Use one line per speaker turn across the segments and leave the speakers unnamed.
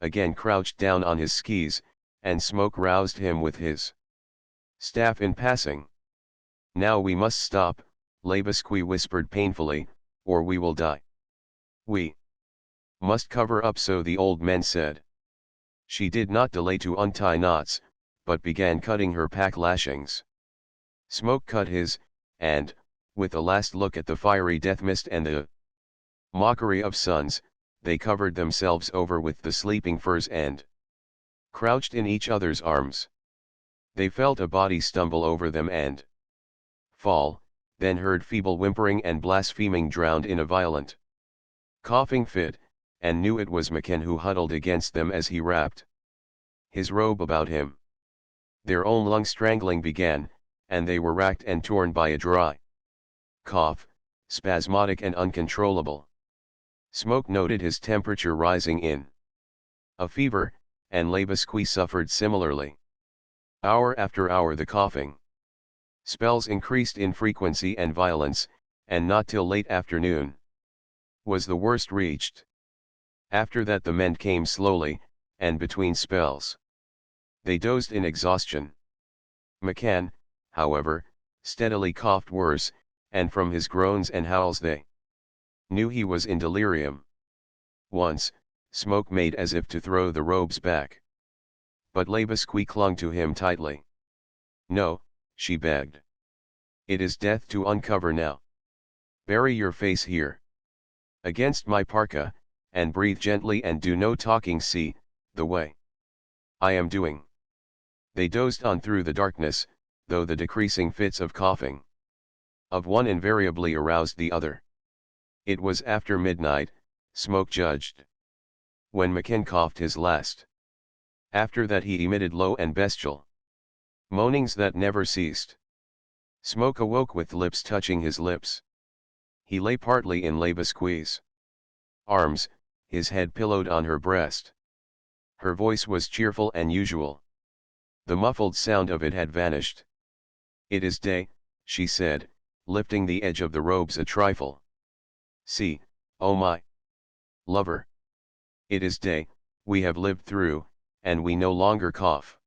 again crouched down on his skis, and Smoke roused him with his staff in passing. "Now we must stop," Labasque whispered painfully, "or we will die." "We must cover up," so the old men said. She did not delay to untie knots, but began cutting her pack lashings. Smoke cut his, and, with a last look at the fiery death mist and the mockery of suns, they covered themselves over with the sleeping furs and crouched in each other's arms. They felt a body stumble over them and fall, then heard feeble whimpering and blaspheming drowned in a violent coughing fit, and knew it was McCann who huddled against them as he wrapped his robe about him. Their own lung strangling began, and they were racked and torn by a dry cough, spasmodic and uncontrollable. Smoke noted his temperature rising in a fever, and Labasque suffered similarly. Hour after hour the coughing spells increased in frequency and violence, and not till late afternoon was the worst reached. After that the men came slowly, and between spells they dozed in exhaustion. McCann, however, steadily coughed worse, and from his groans and howls they knew he was in delirium. Once, Smoke made as if to throw the robes back. But Labasque clung to him tightly. "No," she begged. "It is death to uncover now. Bury your face here against my parka, and breathe gently and do no talking. See the way I am doing." They dozed on through the darkness, though the decreasing fits of coughing of one invariably aroused the other. It was after midnight, Smoke judged, when McCann coughed his last. After that he emitted low and bestial moanings that never ceased. Smoke awoke with lips touching his lips. He lay partly in Labasque's arms, his head pillowed on her breast. Her voice was cheerful and usual. The muffled sound of it had vanished. "It is day," she said, lifting the edge of the robes a trifle. "See, oh my lover. It is day, we have lived through, and we no longer cough.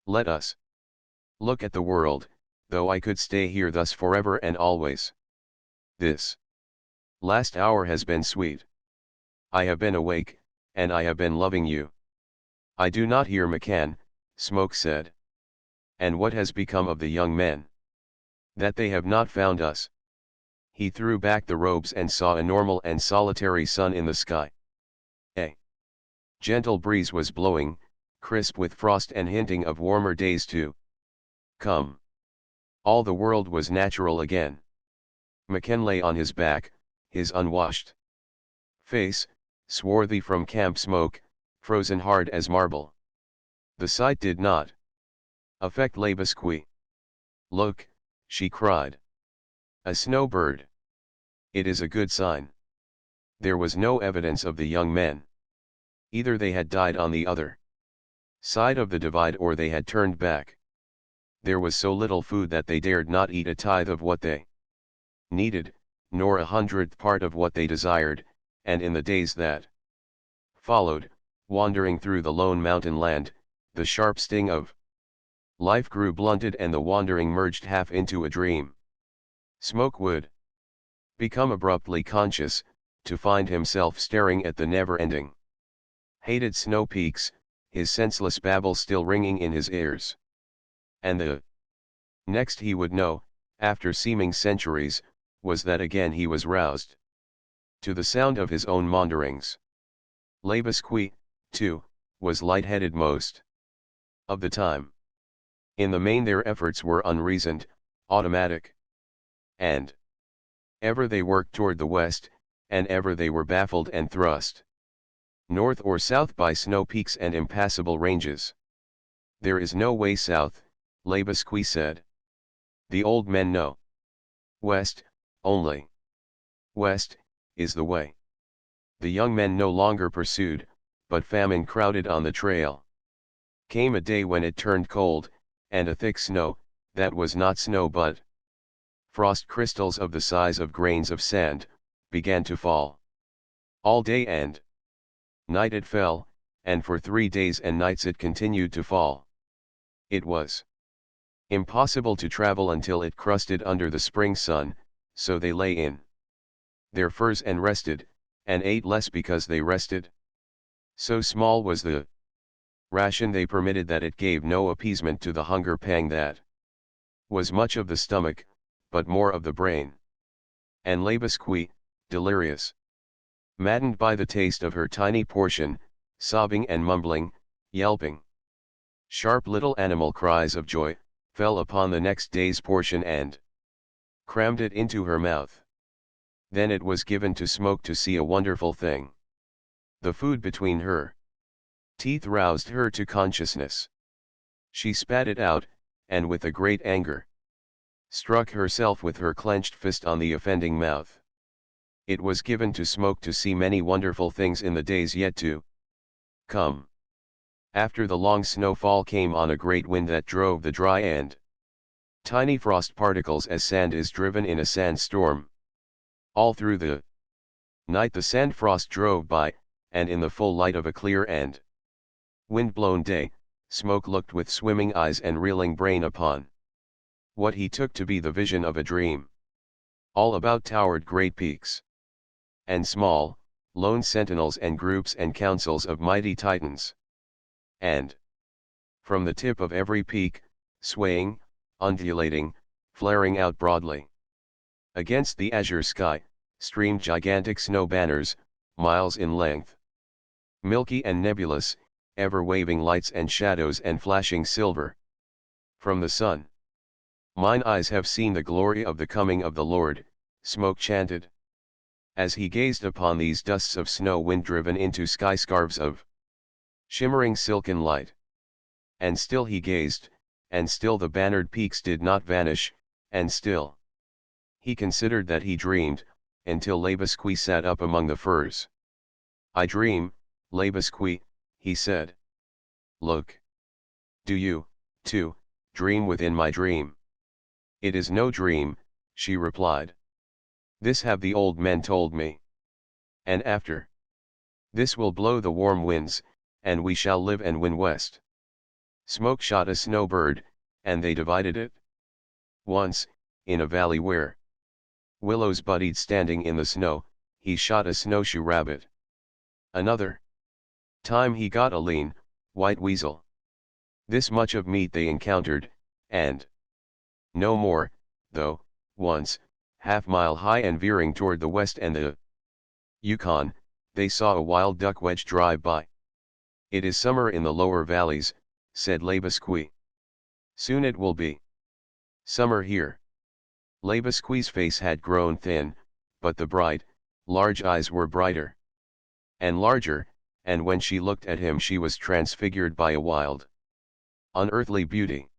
Let us look at the world, though I could stay here thus forever and always. This last hour has been sweet. I have been awake, and I have been loving you." "I do not hear McCann," Smoke said. "And what has become of the young men?" "That they have not found us." He threw back the robes and saw a normal and solitary sun in the sky. A gentle breeze was blowing, crisp with frost and hinting of warmer days to come. All the world was natural again. McCann lay on his back, his unwashed face, swarthy from camp smoke, frozen hard as marble. The sight did not affect Labasque. "Look," she cried. "A snowbird. It is a good sign." There was no evidence of the young men. Either they had died on the other side of the divide or they had turned back. There was so little food that they dared not eat a tithe of what they needed, nor 100th part of what they desired, and in the days that followed, wandering through the lone mountain land, the sharp sting of life grew blunted and the wandering merged half into a dream. Smoke would become abruptly conscious, to find himself staring at the never-ending hated snow peaks, his senseless babble still ringing in his ears. And the next he would know, after seeming centuries, was that again he was roused to the sound of his own maunderings. Labasque, too, was light-headed most of the time. In the main their efforts were unreasoned, automatic. And ever they worked toward the west, and ever they were baffled and thrust north or south by snow peaks and impassable ranges. "There is no way south," Labasque said. "The old men know. West, only. West, is the way." The young men no longer pursued, but famine crowded on the trail. Came a day when it turned cold, and a thick snow, that was not snow but frost crystals of the size of grains of sand, began to fall. All day and night it fell, and for 3 days and nights it continued to fall. It was impossible to travel until it crusted under the spring sun, so they lay in their furs and rested, and ate less because they rested. So small was the ration they permitted that it gave no appeasement to the hunger pang that was much of the stomach, but more of the brain. And Labasque, delirious, maddened by the taste of her tiny portion, sobbing and mumbling, yelping sharp little animal cries of joy, fell upon the next day's portion and crammed it into her mouth. Then it was given to Smoke to see a wonderful thing. The food between her teeth roused her to consciousness. She spat it out, and with a great anger, struck herself with her clenched fist on the offending mouth. It was given to Smoke to see many wonderful things in the days yet to come. After the long snowfall came on a great wind that drove the dry and tiny frost particles as sand is driven in a sandstorm. All through the night the sand frost drove by, and in the full light of a clear and wind-blown day, Smoke looked with swimming eyes and reeling brain upon what he took to be the vision of a dream. All about towered great peaks, and small, lone sentinels and groups and councils of mighty titans. And from the tip of every peak, swaying, undulating, flaring out broadly against the azure sky, streamed gigantic snow banners, miles in length, milky and nebulous, ever waving lights and shadows and flashing silver from the sun. Mine eyes have seen the glory of the coming of the Lord, Smoke chanted, as he gazed upon these dusts of snow wind driven into sky scarves of shimmering silken light. And still he gazed, and still the bannered peaks did not vanish, and still he considered that he dreamed, until Labasque sat up among the firs. I dream, Labasque, he said. Look. Do you, too, dream within my dream? It is no dream, she replied. This have the old men told me. And after this will blow the warm winds, and we shall live and win west. Smoke shot a snowbird, and they divided it. Once, in a valley where willows budded standing in the snow, he shot a snowshoe rabbit. Another time he got a lean, white weasel. This much of meat they encountered, and no more, though, once, half-mile high and veering toward the west and the Yukon, they saw a wild duck wedge drive by. It is summer in the lower valleys, said Labasque. Soon it will be summer here. Labasque's face had grown thin, but the bright, large eyes were brighter and larger, and when she looked at him she was transfigured by a wild, unearthly beauty.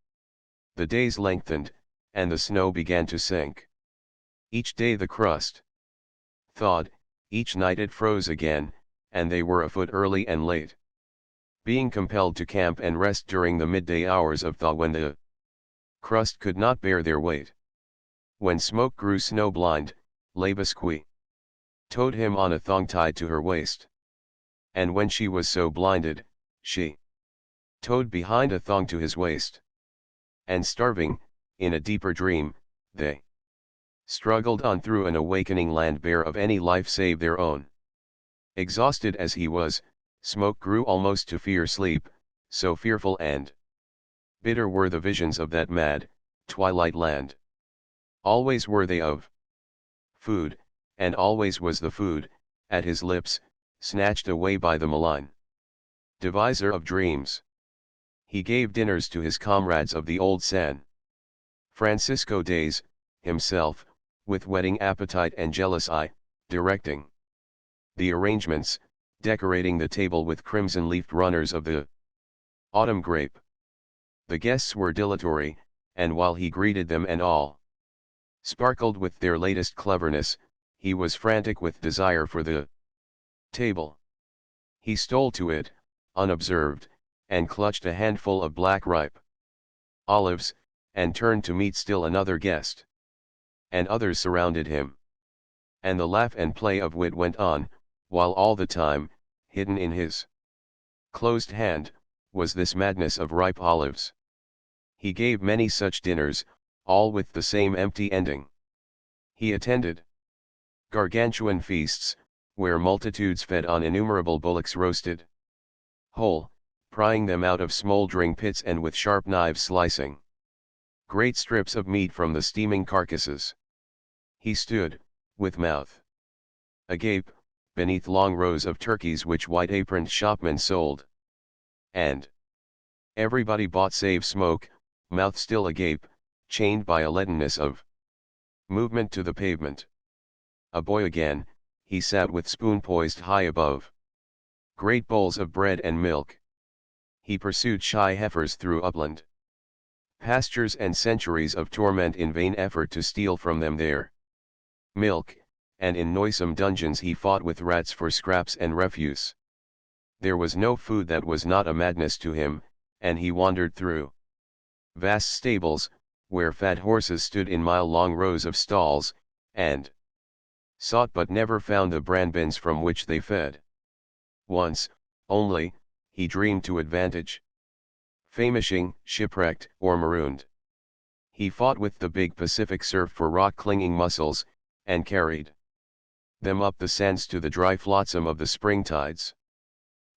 The days lengthened, and the snow began to sink. Each day the crust thawed, each night it froze again, and they were afoot early and late, being compelled to camp and rest during the midday hours of thaw when the crust could not bear their weight. When Smoke grew snow-blind, Labasque towed him on a thong tied to her waist. And when she was so blinded, she towed behind a thong to his waist. And starving, in a deeper dream, they struggled on through an awakening land bare of any life save their own. Exhausted as he was, Smoke grew almost to fear sleep, so fearful and bitter were the visions of that mad, twilight land. Always were they of food, and always was the food, at his lips, snatched away by the malign deviser of dreams. He gave dinners to his comrades of the old San Francisco days, himself, with whetting appetite and jealous eye, directing the arrangements, decorating the table with crimson-leafed runners of the autumn grape. The guests were dilatory, and while he greeted them and all sparkled with their latest cleverness, he was frantic with desire for the table. He stole to it, unobserved, and clutched a handful of black ripe olives, and turned to meet still another guest. And others surrounded him. And the laugh and play of wit went on, while all the time, hidden in his Closed hand, was this madness of ripe olives. He gave many such dinners, all with the same empty ending. He attended gargantuan feasts, where multitudes fed on innumerable bullocks roasted whole, prying them out of smouldering pits and with sharp knives slicing great strips of meat from the steaming carcasses. He stood, with mouth agape, beneath long rows of turkeys which white-aproned shopmen sold. And everybody bought save Smoke, mouth still agape, chained by a leadenness of movement to the pavement. A boy again, he sat with spoon poised high above great bowls of bread and milk. He pursued shy heifers through upland pastures and centuries of torment in vain effort to steal from them their milk, and in noisome dungeons he fought with rats for scraps and refuse. There was no food that was not a madness to him, and he wandered through vast stables, where fat horses stood in mile-long rows of stalls, and sought but never found the bran-bins from which they fed. Once, only, he dreamed to advantage. Famishing, shipwrecked, or marooned. He fought with the big Pacific surf for rock-clinging mussels, and carried them up the sands to the dry flotsam of the spring tides.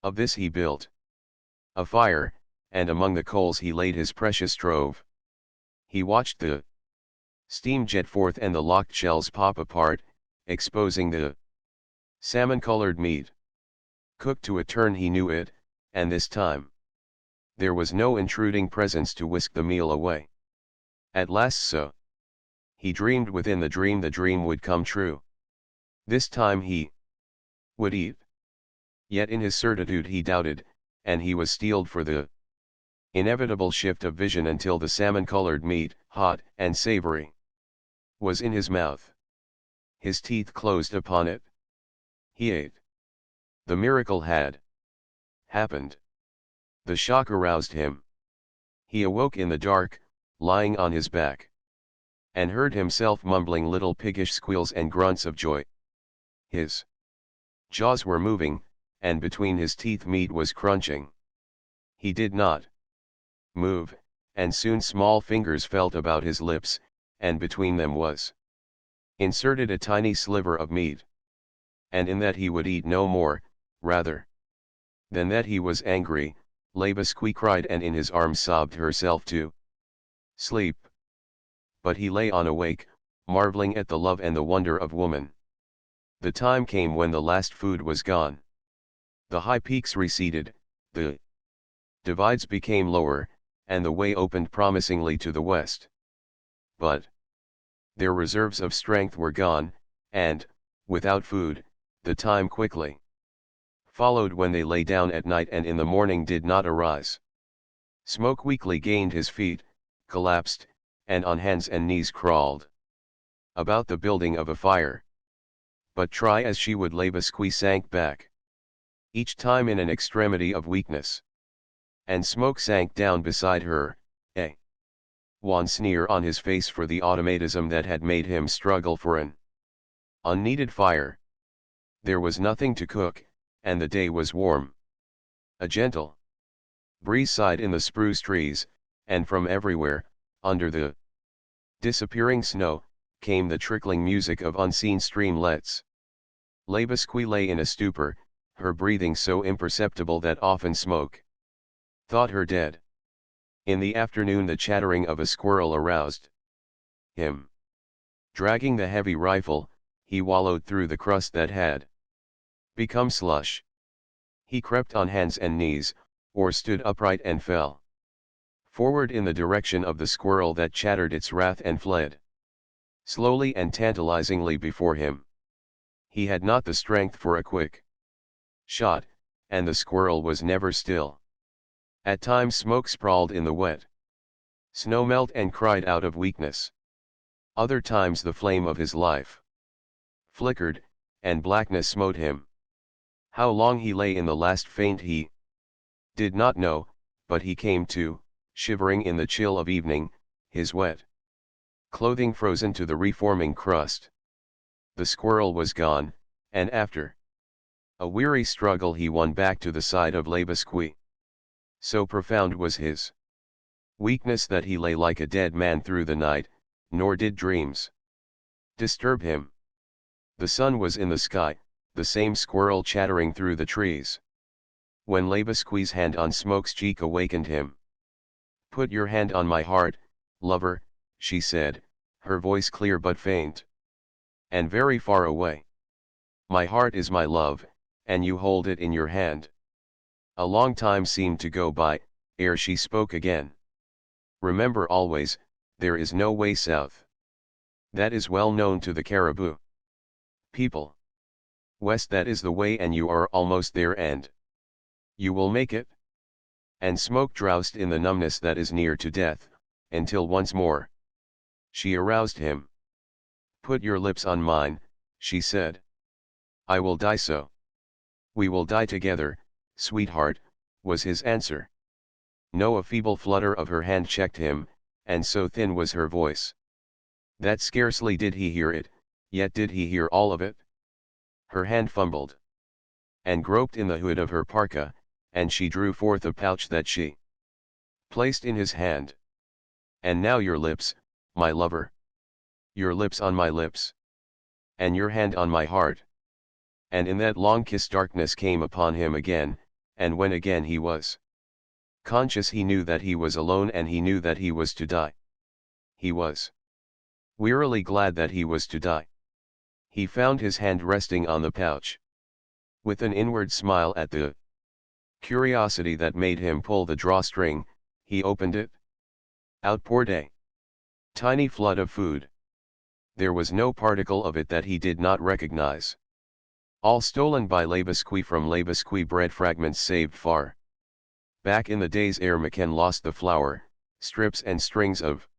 Of this he built a fire, and among the coals he laid his precious trove. He watched the steam jet forth and the locked shells pop apart, exposing the salmon-colored meat. Cooked to a turn he knew it, and this time there was no intruding presence to whisk the meal away. At last so he dreamed within the dream would come true. This time he would eat. Yet in his certitude he doubted, and he was steeled for the inevitable shift of vision until the salmon-colored meat, hot and savory, was in his mouth. His teeth closed upon it. He ate. The miracle had happened. The shock aroused him. He awoke in the dark, lying on his back, and heard himself mumbling little piggish squeals and grunts of joy. His jaws were moving, and between his teeth meat was crunching. He did not move, and soon small fingers felt about his lips, and between them was inserted a tiny sliver of meat. And in that he would eat no more, rather than that he was angry, Labasque cried and in his arms sobbed herself to sleep. But he lay unawake, marveling at the love and the wonder of woman. The time came when the last food was gone. The high peaks receded, the divides became lower, and the way opened promisingly to the west. But their reserves of strength were gone, and, without food, the time quickly followed when they lay down at night and in the morning did not arise. Smoke weakly gained his feet, collapsed, and on hands and knees crawled about the building of a fire. But try as she would, Labasque sank back, each time in an extremity of weakness. And Smoke sank down beside her, a wan sneer on his face for the automatism that had made him struggle for an unneeded fire. There was nothing to cook, and the day was warm. A gentle breeze sighed in the spruce trees, and from everywhere, under the disappearing snow, came the trickling music of unseen streamlets. Labasque lay in a stupor, her breathing so imperceptible that often Smoke thought her dead. In the afternoon the chattering of a squirrel aroused him. Dragging the heavy rifle, he wallowed through the crust that had become slush. He crept on hands and knees, or stood upright and fell forward in the direction of the squirrel that chattered its wrath and fled slowly and tantalizingly before him. He had not the strength for a quick shot, and the squirrel was never still. At times Smoke sprawled in the wet snow melt and cried out of weakness. Other times the flame of his life flickered, and blackness smote him. How long he lay in the last faint he did not know, but he came to, shivering in the chill of evening, his wet clothing frozen to the reforming crust. The squirrel was gone, and after A weary struggle he won back to the side of Labasque. So profound was his weakness that he lay like a dead man through the night, nor did dreams disturb him. The sun was in the sky, the same squirrel chattering through the trees. When Labasque's hand on Smoke's cheek awakened him. "Put your hand on my heart, lover," she said, her voice clear but faint. "And very far away. My heart is my love, and you hold it in your hand." A long time seemed to go by, ere she spoke again. "Remember always, there is no way south. That is well known to the Caribou people. West, that is the way, and you are almost there, and you will make it." And Smoke drowsed in the numbness that is near to death, until once more she aroused him. "Put your lips on mine," she said. "I will die so." "We will die together, sweetheart," was his answer. No, a feeble flutter of her hand checked him, and so thin was her voice, that scarcely did he hear it, yet did he hear all of it. Her hand fumbled and groped in the hood of her parka, and she drew forth a pouch that she placed in his hand. "And now your lips, my lover. Your lips on my lips. And your hand on my heart." And in that long kiss darkness came upon him again, and when again he was conscious, he knew that he was alone, and he knew that he was to die. He was wearily glad that he was to die. He found his hand resting on the pouch. With an inward smile at the curiosity that made him pull the drawstring, he opened it. Out poured a tiny flood of food. There was no particle of it that he did not recognize. All stolen by Labasque from Labasque, bread fragments saved far back in the days ere McKen lost the flour, strips and strings of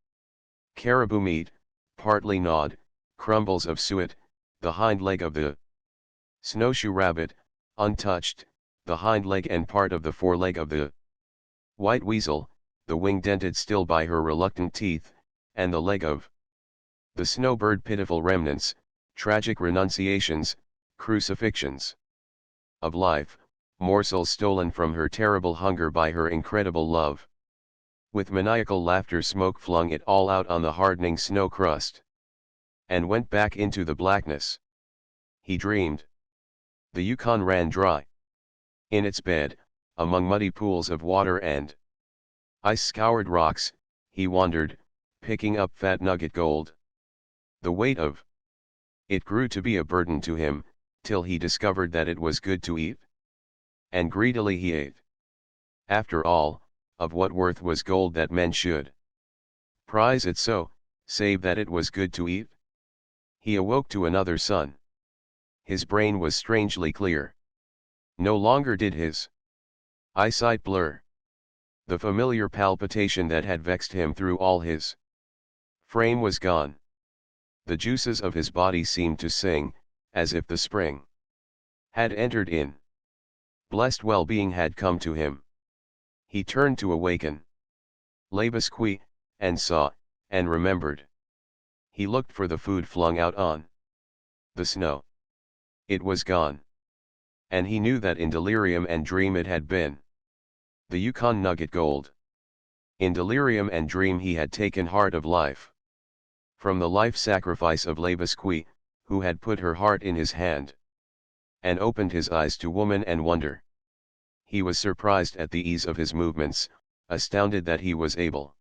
caribou meat, partly gnawed, crumbles of suet, the hind leg of the snowshoe rabbit, untouched, the hind leg and part of the foreleg of the white weasel, the wing dented still by her reluctant teeth, and the leg of the snowbird, pitiful remnants, tragic renunciations, crucifixions of life, morsels stolen from her terrible hunger by her incredible love. With maniacal laughter Smoke flung it all out on the hardening snow crust, and went back into the blackness. He dreamed. The Yukon ran dry. In its bed, among muddy pools of water and ice-scoured rocks, he wandered, picking up fat nugget gold. The weight of it grew to be a burden to him, till he discovered that it was good to eat. And greedily he ate. After all, of what worth was gold that men should prize it so, save that it was good to eat? He awoke to another sun. His brain was strangely clear. No longer did his eyesight blur. The familiar palpitation that had vexed him through all his frame was gone. The juices of his body seemed to sing, as if the spring had entered in. Blessed well-being had come to him. He turned to awaken Labasque, and saw, and remembered. He looked for the food flung out on the snow. It was gone. And he knew that in delirium and dream it had been the Yukon nugget gold. In delirium and dream he had taken heart of life from the life sacrifice of Labasque, who had put her heart in his hand, and opened his eyes to woman and wonder. He was surprised at the ease of his movements, astounded that he was able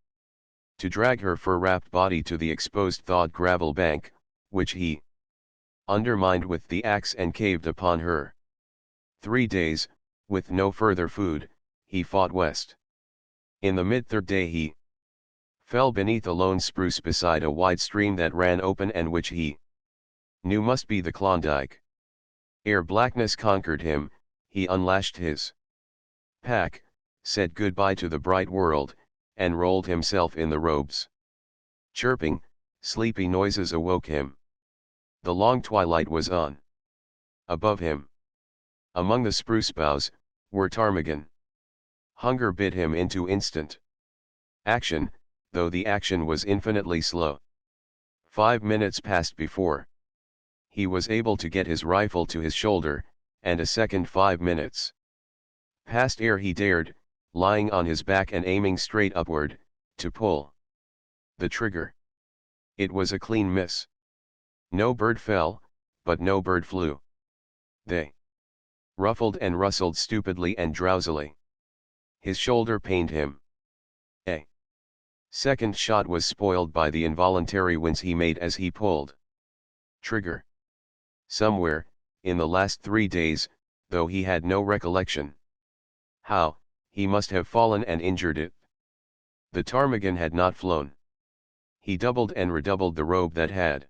to drag her fur-wrapped body to the exposed thawed gravel bank, which he undermined with the axe and caved upon her. 3 days, with no further food, he fought west. In the mid-third day he fell beneath a lone spruce beside a wide stream that ran open and which he knew must be the Klondike. Ere blackness conquered him, he unlashed his pack, said goodbye to the bright world, and rolled himself in the robes. Chirping, sleepy noises awoke him. The long twilight was on. Above him, among the spruce boughs, were ptarmigan. Hunger bid him into instant action, though the action was infinitely slow. 5 minutes passed before he was able to get his rifle to his shoulder, and a second 5 minutes passed ere he dared, lying on his back and aiming straight upward, to pull the trigger. It was a clean miss. No bird fell, but no bird flew. They ruffled and rustled stupidly and drowsily. His shoulder pained him. A second shot was spoiled by the involuntary wince he made as he pulled trigger. Somewhere, in the last 3 days, though he had no recollection how, he must have fallen and injured it. The ptarmigan had not flown. He doubled and redoubled the robe that had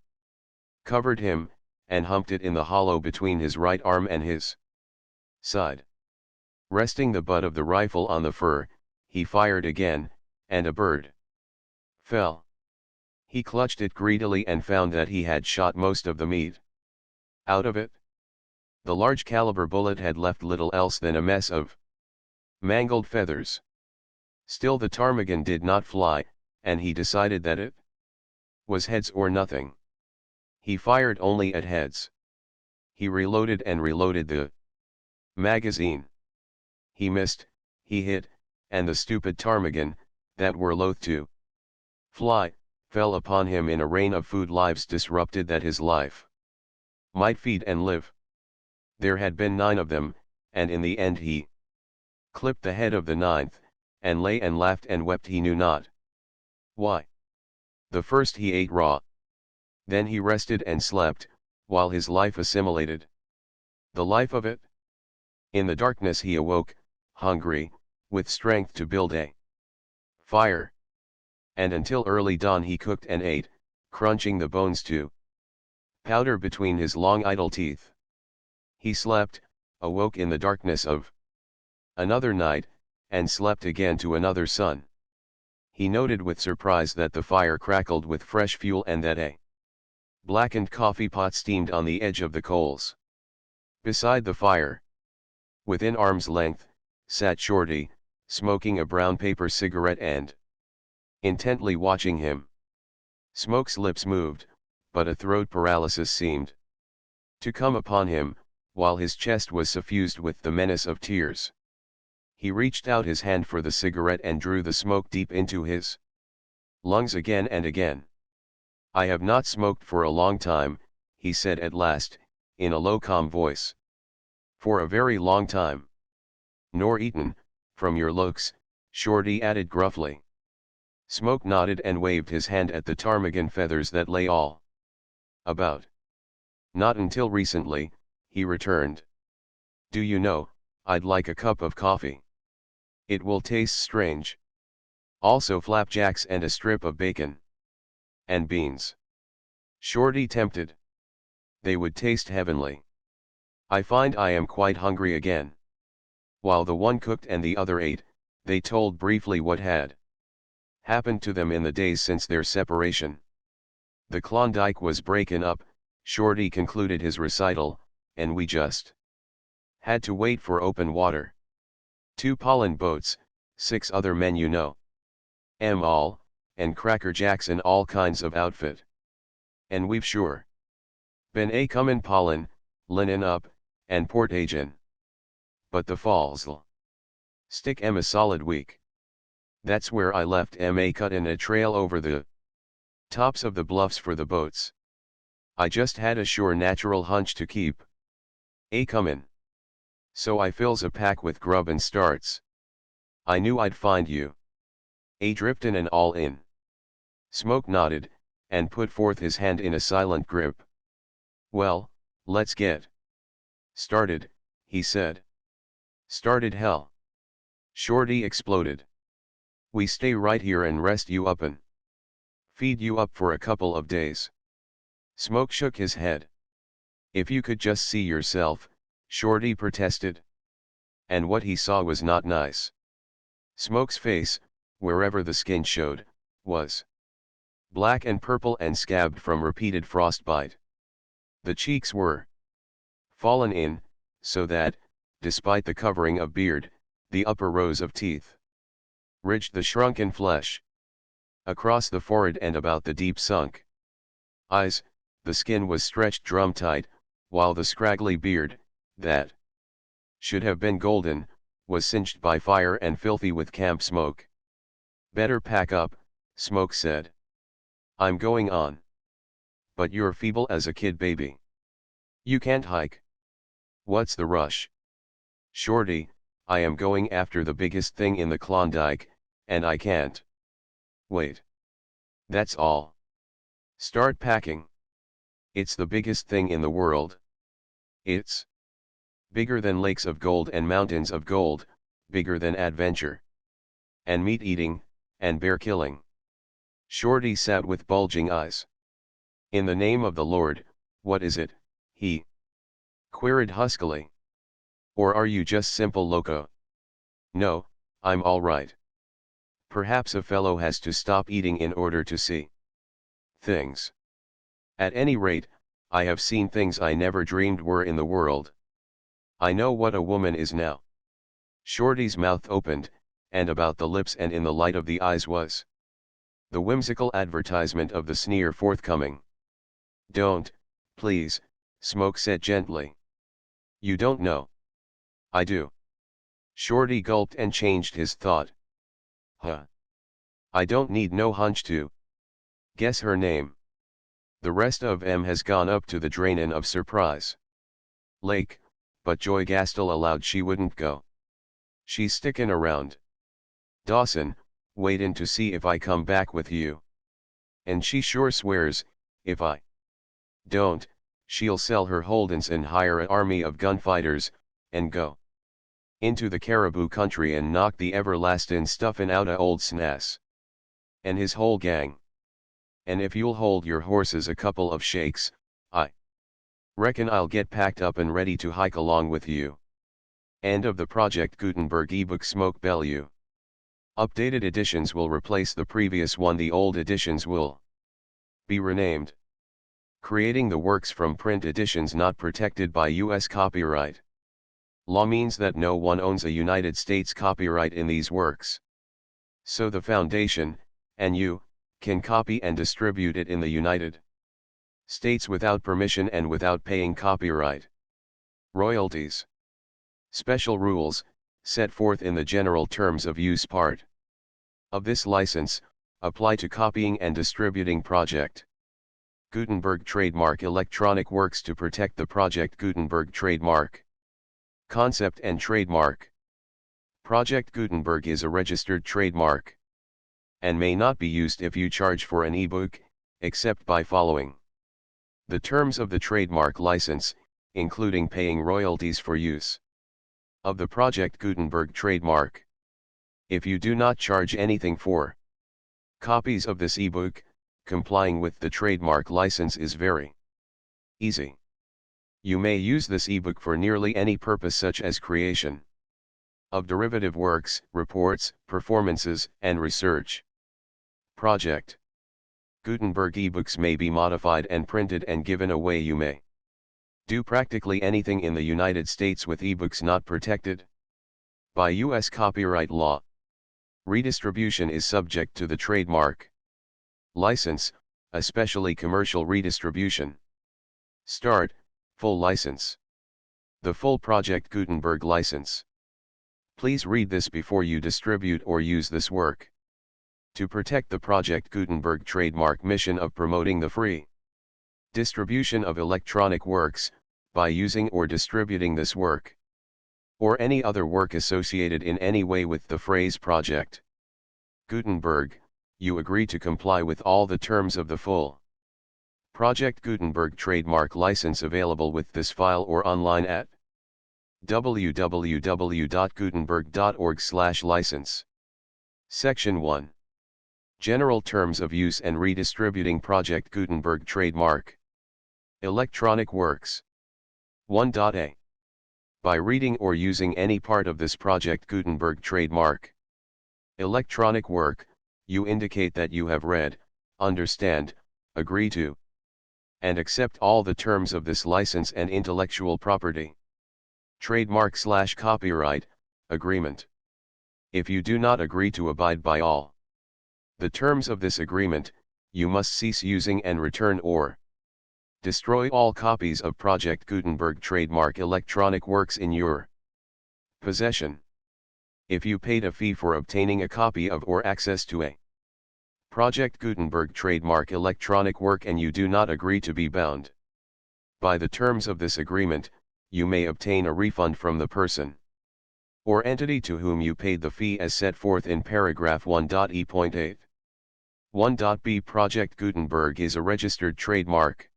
covered him, and humped it in the hollow between his right arm and his side. Resting the butt of the rifle on the fur, he fired again, and a bird fell. He clutched it greedily and found that he had shot most of the meat out of it. The large caliber bullet had left little else than a mess of mangled feathers. Still the ptarmigan did not fly, and he decided that it was heads or nothing. He fired only at heads. He reloaded and reloaded the magazine. He missed, he hit, and the stupid ptarmigan, that were loath to fly, fell upon him in a rain of food lives disrupted that his life might feed and live. There had been 9 of them, and in the end he clipped the head of the 9th, and lay and laughed and wept he knew not why. The first he ate raw. Then he rested and slept, while his life assimilated the life of it. In the darkness he awoke, hungry, with strength to build a fire. And until early dawn he cooked and ate, crunching the bones to powder between his long idle teeth. He slept, awoke in the darkness of another night, and slept again to another sun. He noted with surprise that the fire crackled with fresh fuel and that a blackened coffee pot steamed on the edge of the coals. Beside the fire, within arm's length, sat Shorty, smoking a brown paper cigarette and intently watching him. Smoke's lips moved, but a throat paralysis seemed to come upon him, while his chest was suffused with the menace of tears. He reached out his hand for the cigarette and drew the smoke deep into his lungs again and again. "I have not smoked for a long time," he said at last, in a low calm voice. "For a very long time." "Nor eaten, from your looks," Shorty added gruffly. Smoke nodded and waved his hand at the ptarmigan feathers that lay all about. "Not until recently," he returned. "Do you know, I'd like a cup of coffee. It will taste strange. Also flapjacks and a strip of bacon. And beans." Shorty tempted. "They would taste heavenly. I find I am quite hungry again." While the one cooked and the other ate, they told briefly what had happened to them in the days since their separation. "The Klondike was breaking up," Shorty concluded his recital, "and we just had to wait for open water. 2 pollen boats, 6 other men you know. All, and Cracker Jacks and all kinds of outfit. And we've sure been a comin' pollen, linen up, and portageon. But the falls'll stick 'em a solid week. That's where I left 'em a cuttin' a trail over the tops of the bluffs for the boats. I just had a sure natural hunch to keep a comin'. So I fills a pack with grub and starts. I knew I'd find you. A driftin' and all in." Smoke nodded, and put forth his hand in a silent grip. "Well, let's get started," he said. "Started hell!" Shorty exploded. "We stay right here and rest you up and feed you up for a couple of days." Smoke shook his head. "If you could just see yourself," Shorty protested. And what he saw was not nice. Smoke's face, wherever the skin showed, was black and purple and scabbed from repeated frostbite. The cheeks were fallen in, so that, despite the covering of beard, the upper rows of teeth ridged the shrunken flesh. Across the forehead and about the deep-sunk eyes, the skin was stretched drum-tight, while the scraggly beard, that Should have been golden, was singed by fire and filthy with camp smoke. Better pack up, Smoke said. I'm going on. But you're feeble as a kid baby. You can't hike. What's the rush? Shorty, I am going after the biggest thing in the Klondike, and I can't. Wait. That's all. Start packing. It's the biggest thing in the world. It's bigger than lakes of gold and mountains of gold, bigger than adventure. And meat eating, and bear killing. Shorty sat with bulging eyes. In the name of the Lord, what is it, he queried huskily. Or are you just simple loco? No, I'm all right. Perhaps a fellow has to stop eating in order to see things. At any rate, I have seen things I never dreamed were in the world. I know what a woman is now. Shorty's mouth opened, and about the lips and in the light of the eyes was the whimsical advertisement of the sneer forthcoming. Don't, please, Smoke said gently. You don't know. I do. Shorty gulped and changed his thought. Huh. I don't need no hunch to guess her name. The rest of 'em has gone up to the drainin' of Surprise Lake, but Joy Gastel allowed she wouldn't go. She's stickin' around. Dawson, waitin' to see if I come back with you. And she sure swears, if I don't, she'll sell her holdings and hire an army of gunfighters, and go into the caribou country and knock the everlastin' stuffin' outta old Snass and his whole gang. And if you'll hold your horses a couple of shakes, I reckon I'll get packed up and ready to hike along with you. End of the Project Gutenberg ebook. Smoke Bellew. Updated editions will replace the previous one. The old editions will be renamed. Creating the works from print editions not protected by U.S. copyright law means that no one owns a United States copyright in these works. So the Foundation, and you, can copy and distribute it in the United States without permission and without paying copyright royalties. Special rules, set forth in the General Terms of Use part of this license, apply to copying and distributing Project Gutenberg trademark electronic works. To protect the Project Gutenberg trademark concept and trademark. Project Gutenberg is a registered trademark and may not be used if you charge for an ebook, except by following the terms of the trademark license, including paying royalties for use of the Project Gutenberg trademark. If you do not charge anything for copies of this ebook, complying with the trademark license is very easy. You may use this ebook for nearly any purpose, such as creation of derivative works, reports, performances, and research. Project Gutenberg ebooks may be modified and printed and given away. You may do practically anything in the United States with ebooks not protected by U.S. copyright law. Redistribution is subject to the trademark license, especially commercial redistribution. Start, full license. The full Project Gutenberg license. Please read this before you distribute or use this work. To protect the Project Gutenberg trademark mission of promoting the free distribution of electronic works, by using or distributing this work, or any other work associated in any way with the phrase Project Gutenberg, you agree to comply with all the terms of the full Project Gutenberg trademark license available with this file or online at www.gutenberg.org/license. Section 1. General Terms of Use and Redistributing Project Gutenberg Trademark. Electronic Works. 1.a. By reading or using any part of this Project Gutenberg trademark electronic work, you indicate that you have read, understand, agree to, and accept all the terms of this license and intellectual property trademark/copyright agreement. If you do not agree to abide by all the terms of this agreement, you must cease using and return or destroy all copies of Project Gutenberg trademark electronic works in your Possession. If you paid a fee for obtaining a copy of or access to a Project Gutenberg trademark electronic work and you do not agree to be bound by the terms of this agreement, you may obtain a refund from the person or entity to whom you paid the fee as set forth in paragraph 1.e.8. 1.b Project Gutenberg is a registered trademark.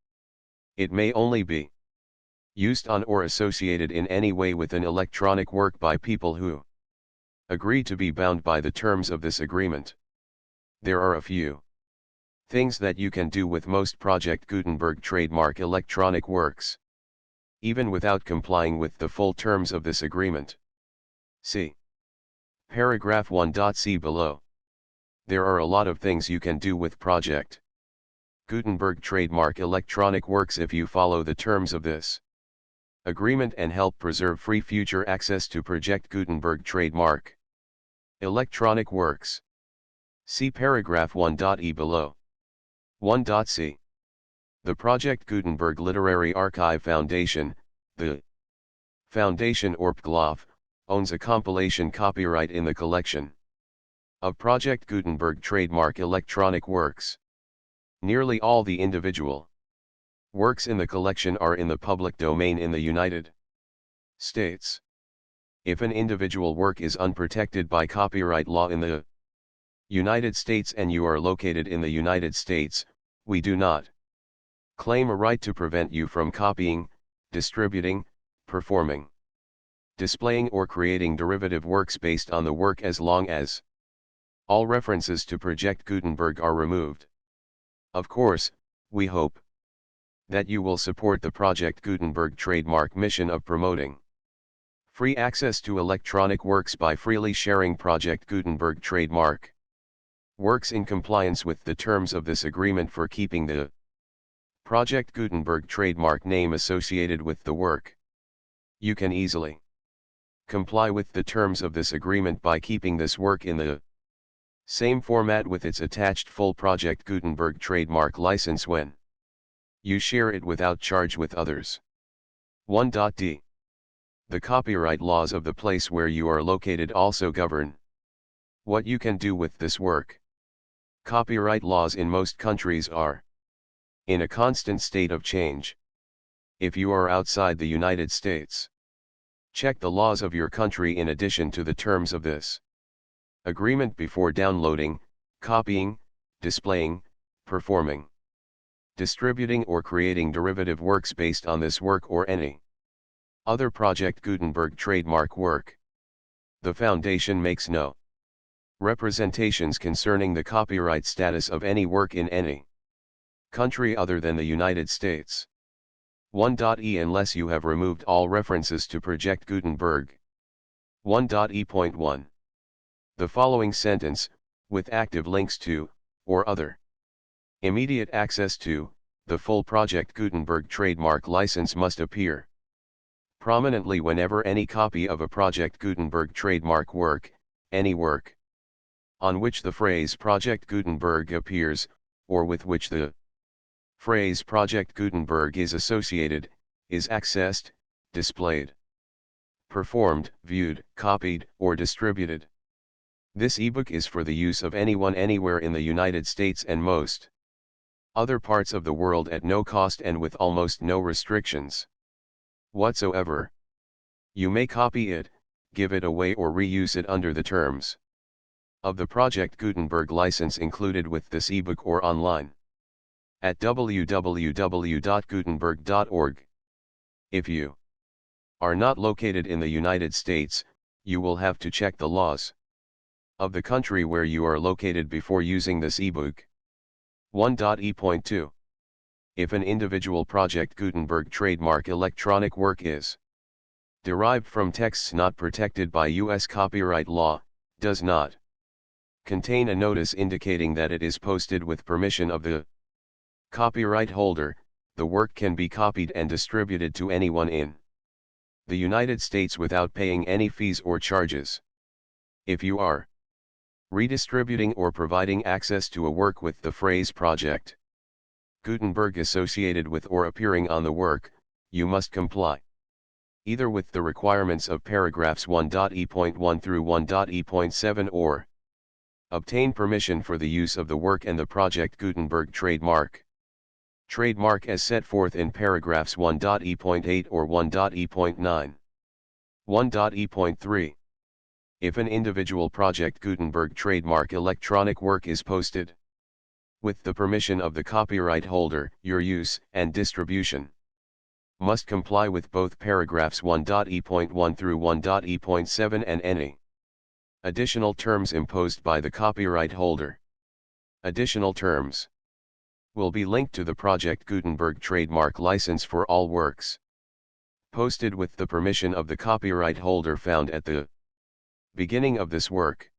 It may only be used on or associated in any way with an electronic work by people who agree to be bound by the terms of this agreement. There are a few things that you can do with most Project Gutenberg trademark electronic works, even without complying with the full terms of this agreement. See paragraph 1.c below. There are a lot of things you can do with Project Gutenberg trademark electronic works if you follow the terms of this agreement and help preserve free future access to Project Gutenberg trademark electronic works. See paragraph 1.e below. 1.c. The Project Gutenberg Literary Archive Foundation, the Foundation or PGLOF, owns a compilation copyright in the collection of Project Gutenberg trademark electronic works. Nearly all the individual works in the collection are in the public domain in the United States. If an individual work is unprotected by copyright law in the United States and you are located in the United States, we do not claim a right to prevent you from copying, distributing, performing, displaying or creating derivative works based on the work as long as all references to Project Gutenberg are removed. Of course, we hope that you will support the Project Gutenberg trademark mission of promoting free access to electronic works by freely sharing Project Gutenberg trademark works in compliance with the terms of this agreement for keeping the Project Gutenberg trademark name associated with the work. You can easily comply with the terms of this agreement by keeping this work in the same format with its attached full Project Gutenberg trademark license when you share it without charge with others. 1.d. The copyright laws of the place where you are located also govern what you can do with this work. Copyright laws in most countries are in a constant state of change. If you are outside the United States, check the laws of your country in addition to the terms of this agreement before downloading, copying, displaying, performing, distributing or creating derivative works based on this work or any other Project Gutenberg trademark work. The Foundation makes no representations concerning the copyright status of any work in any country other than the United States. 1.e Unless you have removed all references to Project Gutenberg. 1.e.1. The following sentence, with active links to, or other immediate access to, the full Project Gutenberg trademark license must appear prominently whenever any copy of a Project Gutenberg trademark work, any work on which the phrase Project Gutenberg appears, or with which the phrase Project Gutenberg is associated, is accessed, displayed, performed, viewed, copied, or distributed. This ebook is for the use of anyone anywhere in the United States and most other parts of the world at no cost and with almost no restrictions whatsoever. You may copy it, give it away or reuse it under the terms of the Project Gutenberg license included with this ebook or online at www.gutenberg.org. If you are not located in the United States, you will have to check the laws of the country where you are located before using this ebook. 1.e.2. If an individual Project Gutenberg trademark electronic work is derived from texts not protected by U.S. copyright law, does not contain a notice indicating that it is posted with permission of the copyright holder, the work can be copied and distributed to anyone in the United States without paying any fees or charges. If you are redistributing or providing access to a work with the phrase Project Gutenberg associated with or appearing on the work, you must comply either with the requirements of paragraphs 1.e.1 through 1.e.7 or obtain permission for the use of the work and the Project Gutenberg trademark. Trademark as set forth in paragraphs 1.e.8 or 1.e.9. 1.e.3. If an individual Project Gutenberg trademark electronic work is posted with the permission of the copyright holder, your use and distribution must comply with both paragraphs 1.e.1 through 1.e.7 and any additional terms imposed by the copyright holder. Additional terms will be linked to the Project Gutenberg trademark license for all works posted with the permission of the copyright holder found at the beginning of this work.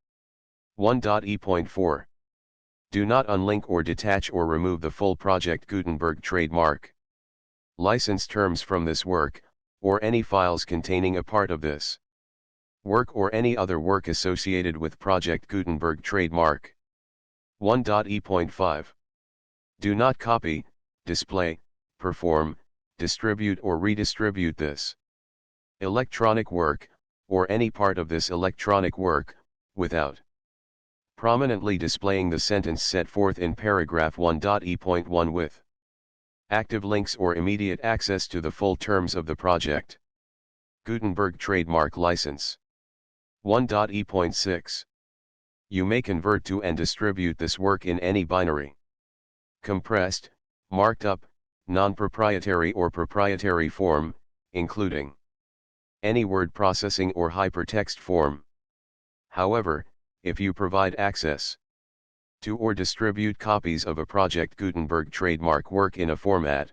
1.e.4. Do not unlink or detach or remove the full Project Gutenberg trademark license terms from this work, or any files containing a part of this work or any other work associated with Project Gutenberg trademark. 1.e.5. Do not copy, display, perform, distribute or redistribute this electronic work, or any part of this electronic work, without prominently displaying the sentence set forth in paragraph 1.e.1 with active links or immediate access to the full terms of the Project Gutenberg trademark license. 1.e.6. You may convert to and distribute this work in any binary, compressed, marked up, non-proprietary or proprietary form, including any word processing or hypertext form. However, if you provide access to or distribute copies of a Project Gutenberg trademark work in a format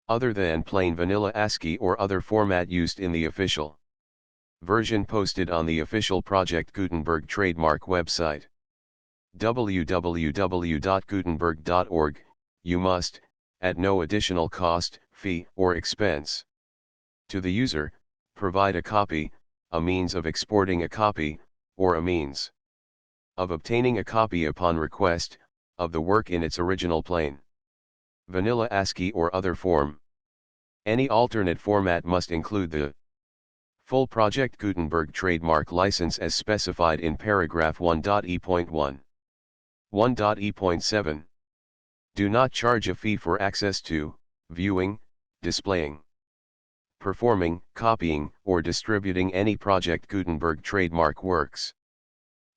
other than plain vanilla ASCII or other format used in the official version posted on the official Project Gutenberg trademark website, www.gutenberg.org, you must, at no additional cost, fee, or expense to the user, provide a copy, a means of exporting a copy, or a means of obtaining a copy upon request, of the work in its original plain vanilla ASCII or other form. Any alternate format must include the full Project Gutenberg trademark license as specified in paragraph 1.e.1. 1.e.7. Do not charge a fee for access to, viewing, displaying, performing, copying, or distributing any Project Gutenberg trademark works,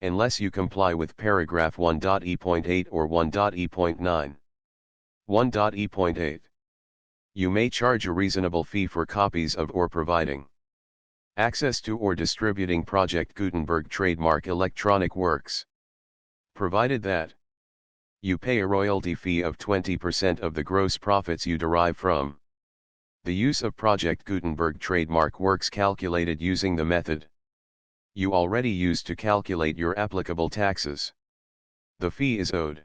unless you comply with paragraph 1.e.8 or 1.e.9. 1.e.8. You may charge a reasonable fee for copies of or providing access to or distributing Project Gutenberg trademark electronic works, provided that you pay a royalty fee of 20% of the gross profits you derive from the use of Project Gutenberg trademark works calculated using the method you already use to calculate your applicable taxes. The fee is owed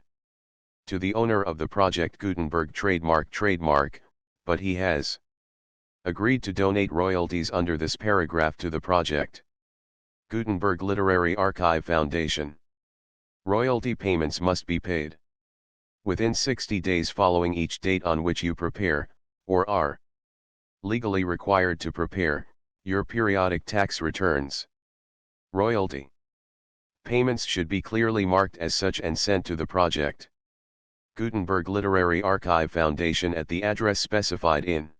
to the owner of the Project Gutenberg trademark, but he has agreed to donate royalties under this paragraph to the Project Gutenberg Literary Archive Foundation. Royalty payments must be paid within 60 days following each date on which you prepare, or are legally required to prepare, your periodic tax returns. Royalty payments should be clearly marked as such and sent to the Project Gutenberg Literary Archive Foundation at the address specified in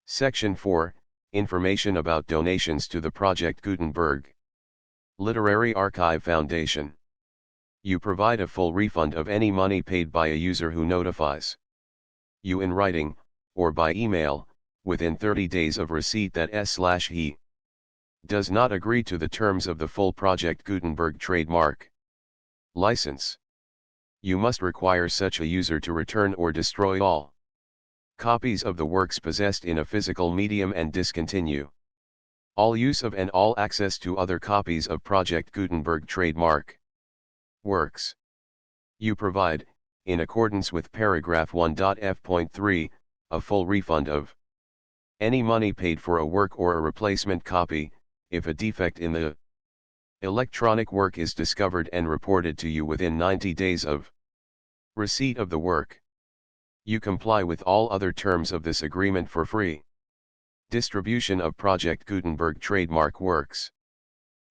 Section 4, Information about donations to the Project Gutenberg Literary Archive Foundation. You provide a full refund of any money paid by a user who notifies you in writing, or by email, within 30 days of receipt that he does not agree to the terms of the full Project Gutenberg trademark license. You must require such a user to return or destroy all copies of the works possessed in a physical medium and discontinue all use of and all access to other copies of Project Gutenberg trademark works. You provide, in accordance with paragraph 1.f.3, a full refund of any money paid for a work or a replacement copy, if a defect in the electronic work is discovered and reported to you within 90 days of receipt of the work. You comply with all other terms of this agreement for free. Distribution of Project Gutenberg trademark works.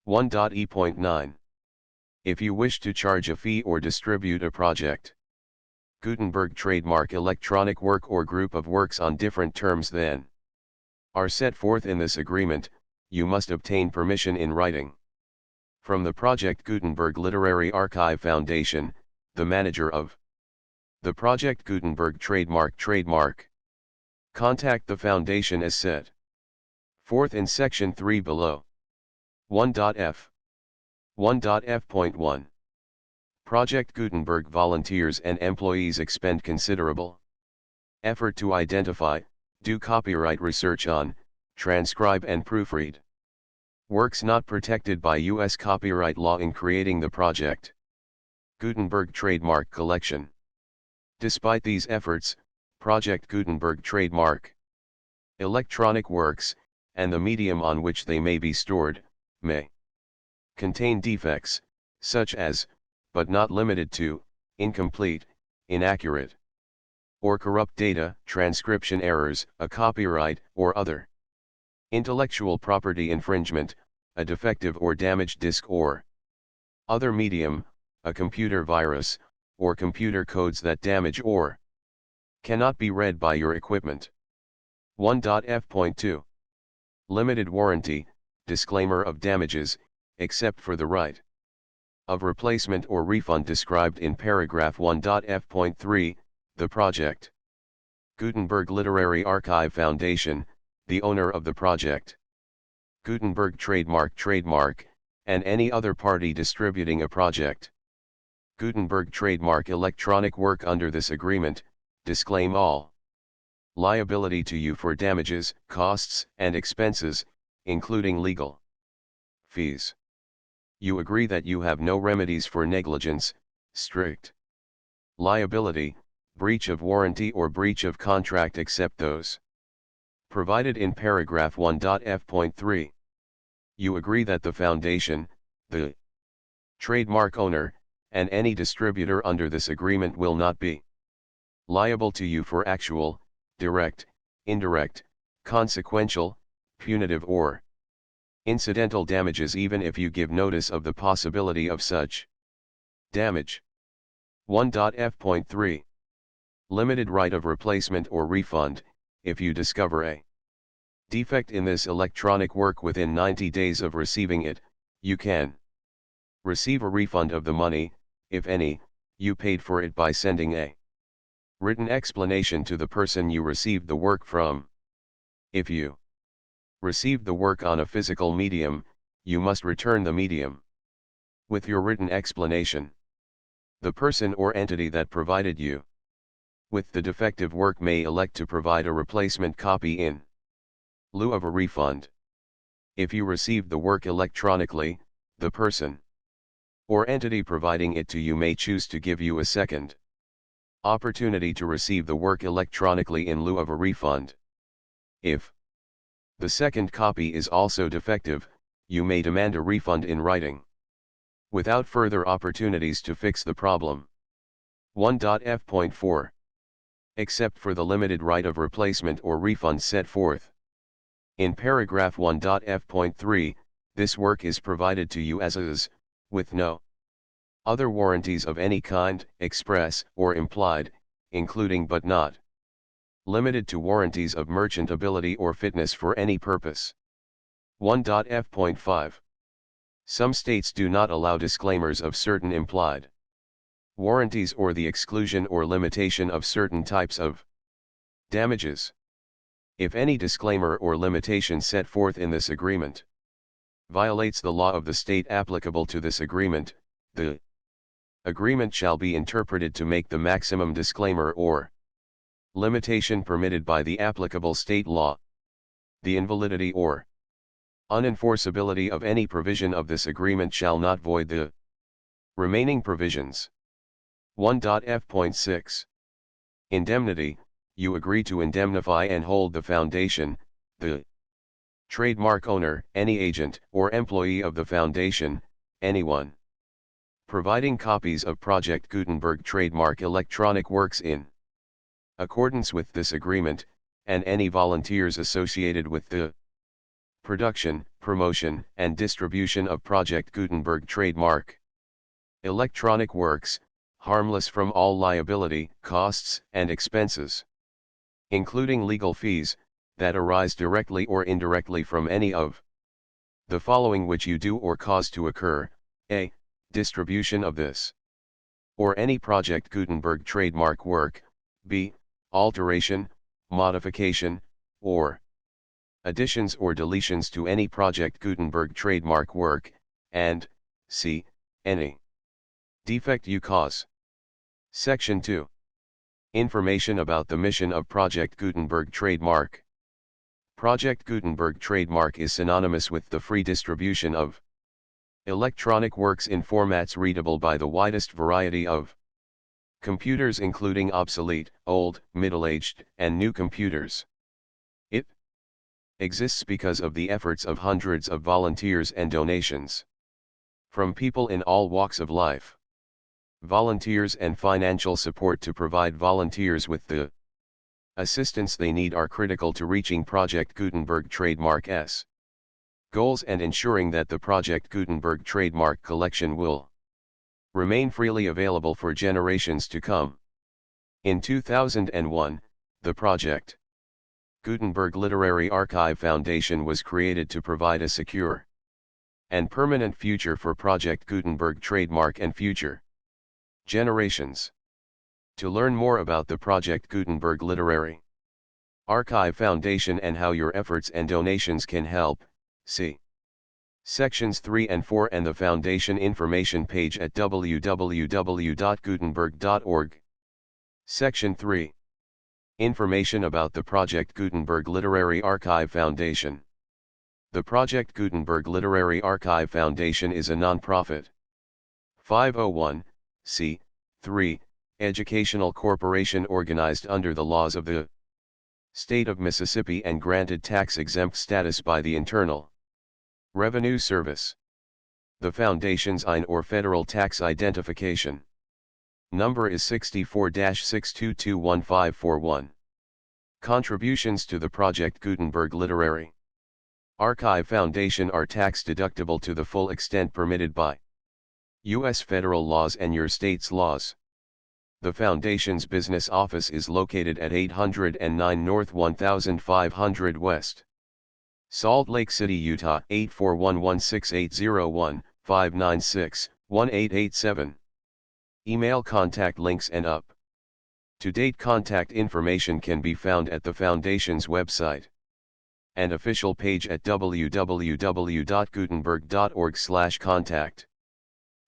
1.e.9. If you wish to charge a fee or distribute a project Gutenberg trademark electronic work or group of works on different terms than are set forth in this agreement, you must obtain permission in writing from the Project Gutenberg Literary Archive Foundation, the manager of the Project Gutenberg trademark. Contact the foundation as set forth in section 3 below. 1.f 1.f.1 Project Gutenberg volunteers and employees expend considerable effort to identify, do copyright research on, transcribe and proofread works not protected by U.S. copyright law in creating the Project Gutenberg trademark collection. Despite these efforts, Project Gutenberg trademark electronic works, and the medium on which they may be stored, may contain defects, such as, but not limited to, incomplete, inaccurate, or corrupt data, transcription errors, a copyright or other intellectual property infringement, a defective or damaged disk or other medium, a computer virus, or computer codes that damage or cannot be read by your equipment. 1.f.2 Limited warranty, disclaimer of damages, except for the right of replacement or refund described in paragraph 1.f.3, the Project Gutenberg Literary Archive Foundation, the owner of the Project Gutenberg trademark, and any other party distributing a Project Gutenberg trademark electronic work under this agreement, disclaim all liability to you for damages, costs, and expenses, including legal fees. You agree that you have no remedies for negligence, strict liability, breach of warranty or breach of contract except those provided in paragraph 1.f.3. You agree that the foundation, the trademark owner, and any distributor under this agreement will not be liable to you for actual, direct, indirect, consequential, punitive or incidental damages even if you give notice of the possibility of such damage. 1.f.3 Limited right of replacement or refund, if you discover a defect in this electronic work within 90 days of receiving it, you can receive a refund of the money, if any, you paid for it by sending a written explanation to the person you received the work from. If you received the work on a physical medium, you must return the medium with your written explanation. The person or entity that provided you with the defective work may elect to provide a replacement copy in lieu of a refund. If you received the work electronically, the person or entity providing it to you may choose to give you a second opportunity to receive the work electronically in lieu of a refund. If the second copy is also defective, you may demand a refund in writing, without further opportunities to fix the problem. 1.f.4 Except for the limited right of replacement or refund set forth in paragraph 1.f.3, this work is provided to you as is, with no other warranties of any kind, express or implied, including but not limited to warranties of merchantability or fitness for any purpose. 1.f.5 Some states do not allow disclaimers of certain implied warranties or the exclusion or limitation of certain types of damages. If any disclaimer or limitation set forth in this agreement violates the law of the state applicable to this agreement, the agreement shall be interpreted to make the maximum disclaimer or limitation permitted by the applicable state law. The invalidity or unenforceability of any provision of this agreement shall not void the remaining provisions. 1.f.6 Indemnity, you agree to indemnify and hold the foundation, the trademark owner, any agent or employee of the foundation, anyone providing copies of Project Gutenberg trademark electronic works in accordance with this agreement, and any volunteers associated with the production, promotion, and distribution of Project Gutenberg trademark. Electronic works, harmless from all liability, costs, and expenses, including legal fees, that arise directly or indirectly from any of the following which you do or cause to occur: a. Distribution of this or any Project Gutenberg trademark work, b. Alteration, modification, or additions or deletions to any Project Gutenberg trademark work, and c. Any defect you cause. Section 2. Information about the mission of Project Gutenberg trademark. Project Gutenberg trademark is synonymous with the free distribution of electronic works in formats readable by the widest variety of computers, including obsolete, old, middle-aged, and new computers. It exists because of the efforts of hundreds of volunteers and donations from people in all walks of life. Volunteers and financial support to provide volunteers with the assistance they need are critical to reaching Project Gutenberg trademark's goals and ensuring that the Project Gutenberg trademark collection will remain freely available for generations to come. In 2001, the Project Gutenberg Literary Archive Foundation was created to provide a secure and permanent future for Project Gutenberg trademark and future generations. To learn more about the Project Gutenberg Literary Archive Foundation and how your efforts and donations can help, see Sections 3 and 4 and the Foundation information page at www.gutenberg.org. Section 3. Information about the Project Gutenberg Literary Archive Foundation. The Project Gutenberg Literary Archive Foundation is a non-profit 501(c)(3) educational corporation organized under the laws of the State of Mississippi and granted tax-exempt status by the Internal Revenue Service. The Foundation's IN or Federal Tax Identification number is 64-6221541. Contributions to the Project Gutenberg Literary Archive Foundation are tax-deductible to the full extent permitted by U.S. federal laws and your state's laws. The Foundation's business office is located at 809 North 1500 West, Salt Lake City, Utah 841-16801-596-1887. Email contact links and up-to-date contact information can be found at the Foundation's website and official page at www.gutenberg.org/contact.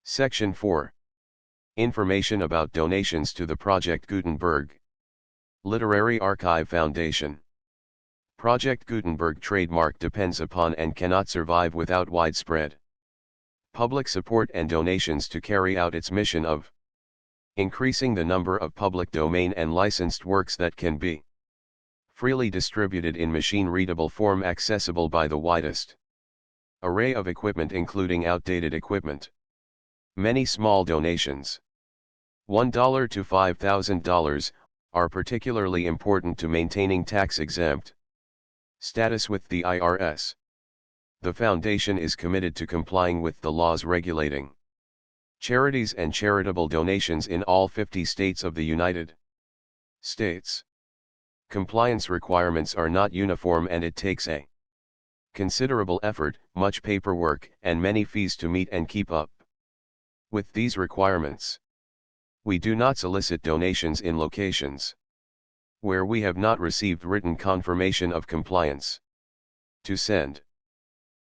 Section 4. Information about donations to the Project Gutenberg Literary Archive Foundation. Project Gutenberg trademark depends upon and cannot survive without widespread public support and donations to carry out its mission of increasing the number of public domain and licensed works that can be freely distributed in machine-readable form accessible by the widest array of equipment, including outdated equipment. Many small donations, $1 to $5,000, are particularly important to maintaining tax-exempt status with the IRS. The Foundation is committed to complying with the laws regulating charities and charitable donations in all 50 states of the United States. Compliance requirements are not uniform and it takes a considerable effort, much paperwork, and many fees to meet and keep up with these requirements. We do not solicit donations in locations where we have not received written confirmation of compliance. To send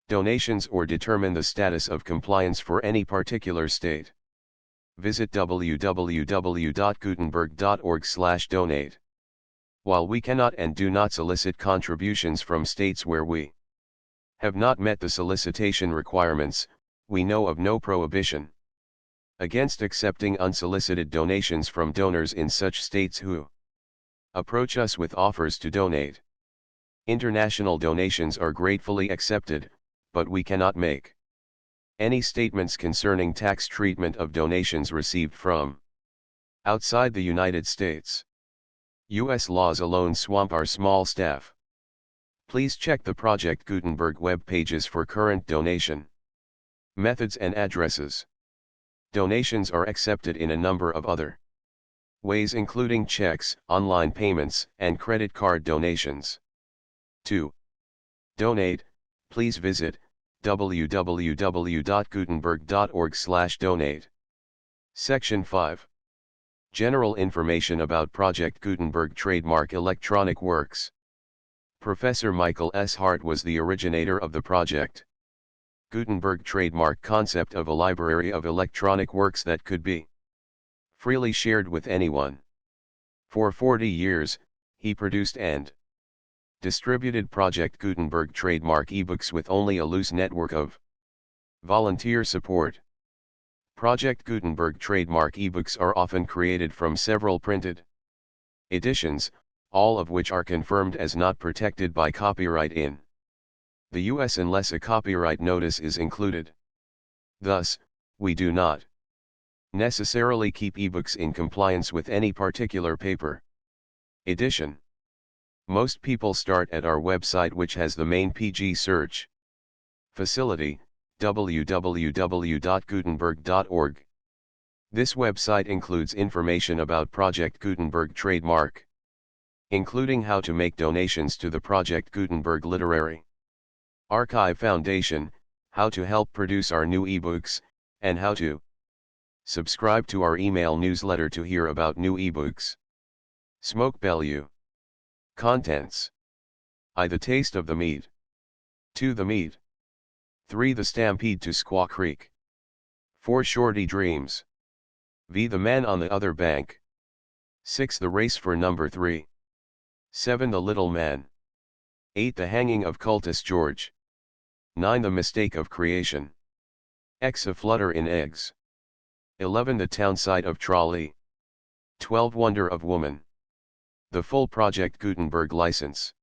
donations or determine the status of compliance for any particular state, visit www.gutenberg.org/donate. While we cannot and do not solicit contributions from states where we have not met the solicitation requirements, we know of no prohibition against accepting unsolicited donations from donors in such states who approach us with offers to donate. International donations are gratefully accepted, but we cannot make any statements concerning tax treatment of donations received from outside the United States. US laws alone swamp our small staff. Please check the Project Gutenberg web pages for current donation methods and addresses. Donations are accepted in a number of other ways, including checks, online payments, and credit card donations. To donate, please visit www.gutenberg.org/donate. Section 5. General information about Project Gutenberg trademark electronic works. Professor Michael S. Hart was the originator of the Project Gutenberg trademark concept of a library of electronic works that could be freely shared with anyone. For 40 years, he produced and distributed Project Gutenberg trademark ebooks with only a loose network of volunteer support. Project Gutenberg trademark ebooks are often created from several printed editions, all of which are confirmed as not protected by copyright in the US unless a copyright notice is included. Thus, we do not necessarily keep ebooks in compliance with any particular paper edition. Most people start at our website, which has the main PG search facility, www.gutenberg.org. This website includes information about Project Gutenberg trademark, including how to make donations to the Project Gutenberg Literary Archive Foundation, how to help produce our new ebooks, and how to subscribe to our email newsletter to hear about new ebooks. Smoke Bellew. Contents. I. The taste of the meat. 2. The meat. 3. The stampede to Squaw Creek. 4. Shorty Dreams. V. The man on the other bank. 6. The race for number 3. 7. The little man. 8. The hanging of cultist George. 9. The mistake of creation. X. A flutter in eggs. 11. The town site of Trolley. 12. Wonder of woman. The full Project Gutenberg license.